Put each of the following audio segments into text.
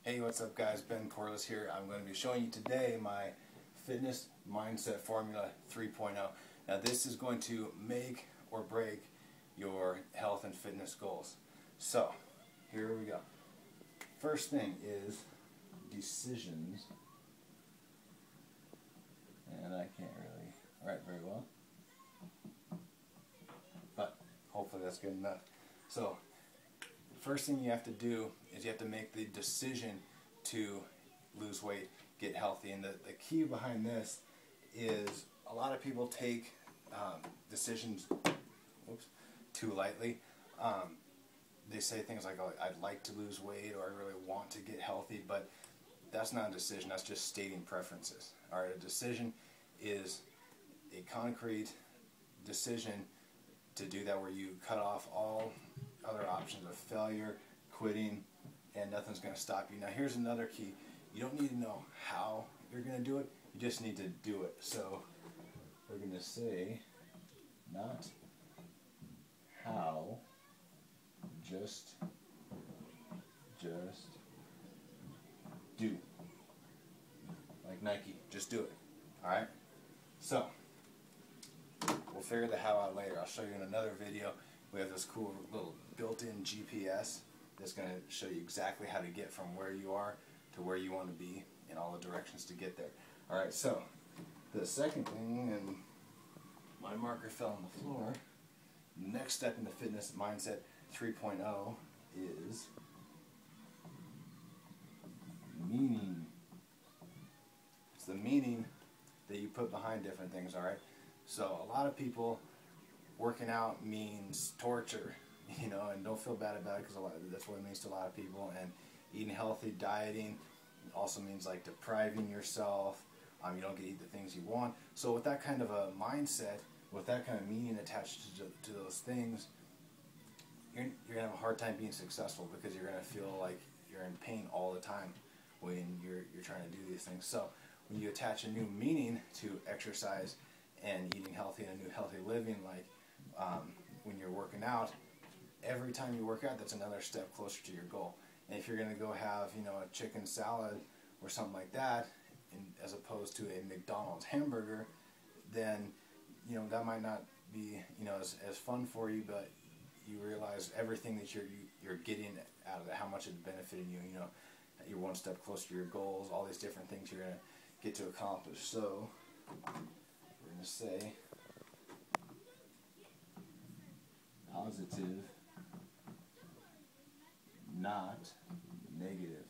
Hey, what's up guys? Ben Corliss here. I'm going to be showing you today my fitness mindset formula 3.0. Now this is going to make or break your health and fitness goals. So, here we go. First thing is decisions. And I can't really write very well, but hopefully that's good enough. So, first thing you have to do is you have to make the decision to lose weight, get healthy. And the key behind this is a lot of people take decisions too lightly. They say things like, oh, I'd like to lose weight, or I really want to get healthy, but that's not a decision, that's just stating preferences. Alright, a decision is a concrete decision to do that, where you cut off all other options of failure, quitting, and nothing's going to stop you. Now here's another key. You don't need to know how you're going to do it, you just need to do it. So we're going to say not how, just do. Like Nike, just do it. Alright? So we'll figure the how out later. I'll show you in another video. We have this cool little built-in GPS that's going to show you exactly how to get from where you are to where you want to be in all the directions to get there. Alright, so the second thing, and my marker fell on the floor, next step in the fitness mindset 3.0 is meaning. It's the meaning that you put behind different things, alright? So a lot of people, working out means torture, you know, and don't feel bad about it, because that's what it means to a lot of people. And eating healthy, dieting, also means like depriving yourself. You don't get to eat the things you want. So with that kind of a mindset, with that kind of meaning attached to those things, you're going to have a hard time being successful, because you're going to feel like you're in pain all the time when you're trying to do these things. So when you attach a new meaning to exercise and eating healthy and a new healthy living, like when you're working out, every time you work out, that's another step closer to your goal. And if you're going to go have, you know, a chicken salad or something like that, as opposed to a McDonald's hamburger, then, you know, that might not be, you know, as fun for you, but you realize everything that you're getting out of it, how much it's benefiting you. You know, you're one step closer to your goals, all these different things you're going to get to accomplish. So we're going to say positive, not negative,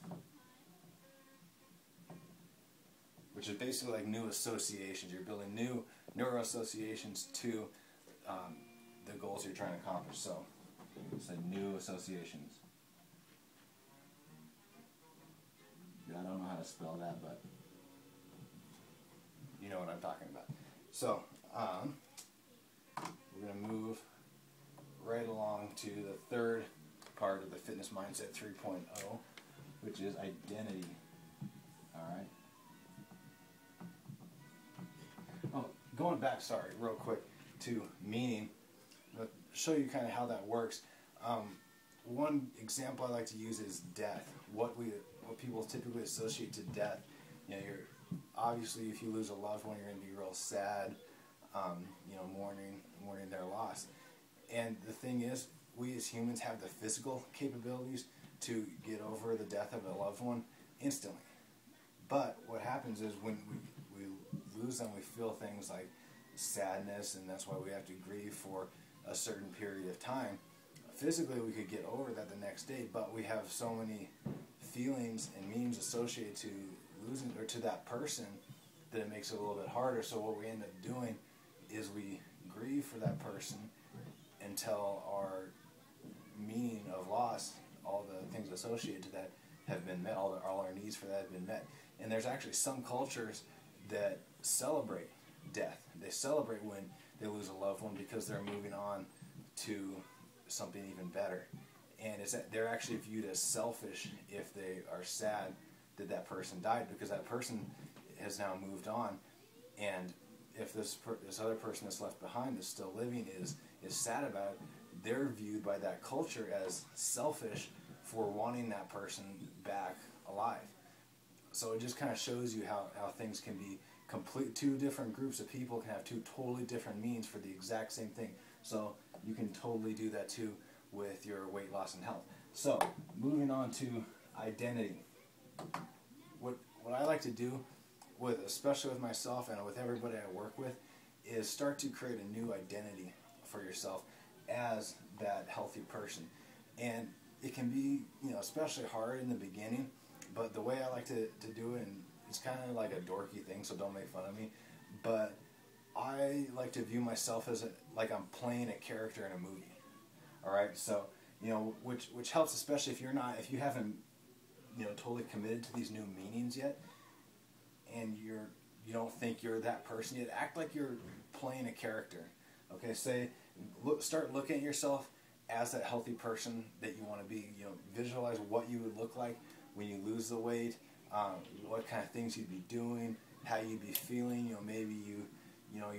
which is basically like new associations. You're building new neural associations to the goals you're trying to accomplish. So it's like new associations. I don't know how to spell that, but you know what I'm talking about. So we're going to move right along to the third part of the fitness mindset 3.0, which is identity. Alright. Oh, going back, real quick, to meaning, I'll show you kind of how that works. One example I like to use is death. What people typically associate to death. You know, obviously, if you lose a loved one, you're going to be real sad. You know, mourning their loss. And the thing is, we as humans have the physical capabilities to get over the death of a loved one instantly. But what happens is, when we lose them, we feel things like sadness, and that's why we have to grieve for a certain period of time. Physically, we could get over that the next day, but we have so many feelings and meanings associated to losing, or to that person, that it makes it a little bit harder. So what we end up doing is we grieve for that person until our meaning of loss, all the things associated to that, have been met, all our needs for that have been met. And there's actually some cultures that celebrate death. They celebrate when they lose a loved one, because they're moving on to something even better. And they're actually viewed as selfish if they are sad that that person died, because that person has now moved on. And if this other person that's left behind, that's still living, is sad about it, they're viewed by that culture as selfish for wanting that person back alive. So it just kind of shows you how things can be two different groups of people can have two totally different meanings for the exact same thing. So you can totally do that too with your weight loss and health. So moving on to identity. What I like to do, especially with myself and with everybody I work with, is start to create a new identity for yourself as that healthy person. And it can be, especially hard in the beginning, but the way I like to do it, and it's kind of like a dorky thing, so don't make fun of me, but I like to view myself as like I'm playing a character in a movie. All right, so which helps, especially if you haven't totally committed to these new meanings yet, and you don't think you're that person yet. Act like you're playing a character. Okay, start looking at yourself as that healthy person that you want to be. Visualize what you would look like when you lose the weight, what kind of things you'd be doing, how you'd be feeling. Maybe you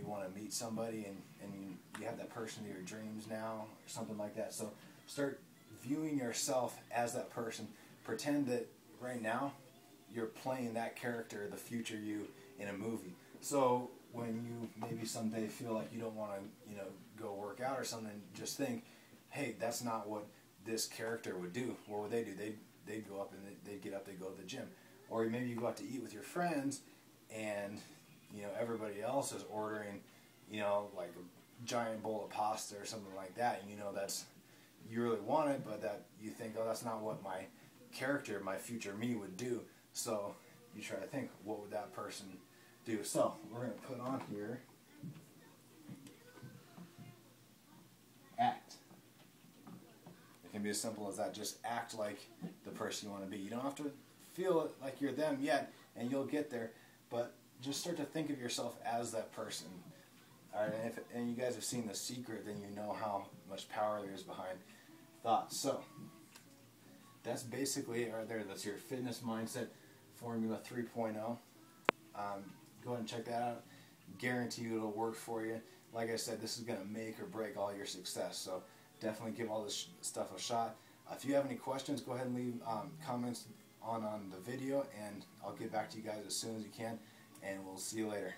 want to meet somebody and you have that person of your dreams now, or something like that. So start viewing yourself as that person. Pretend that right now you're playing that character, the future you, in a movie. So when you maybe someday feel like you don't want to, go work out or something, just think, hey, that's not what this character would do. What would they do? They'd go up and they'd get up, they'd go to the gym. Or maybe you go out to eat with your friends and, everybody else is ordering, like a giant bowl of pasta or something like that. And you really want it, but that you think, oh, that's not what my character, my future me would do. So you try to think, what would that person do? So we're going to put on here, act. It can be as simple as that. Just act like the person you want to be. You don't have to feel like you're them yet, and you'll get there, but just start to think of yourself as that person. All right, and you guys have seen The Secret, then you know how much power there is behind thoughts. So that's basically it right there. That's your fitness mindset formula 3.0. Go ahead and check that out. Guarantee you it'll work for you. Like I said, this is going to make or break all your success. So definitely give all this stuff a shot. If you have any questions, go ahead and leave comments on the video, and I'll get back to you guys as soon as you can. And we'll see you later.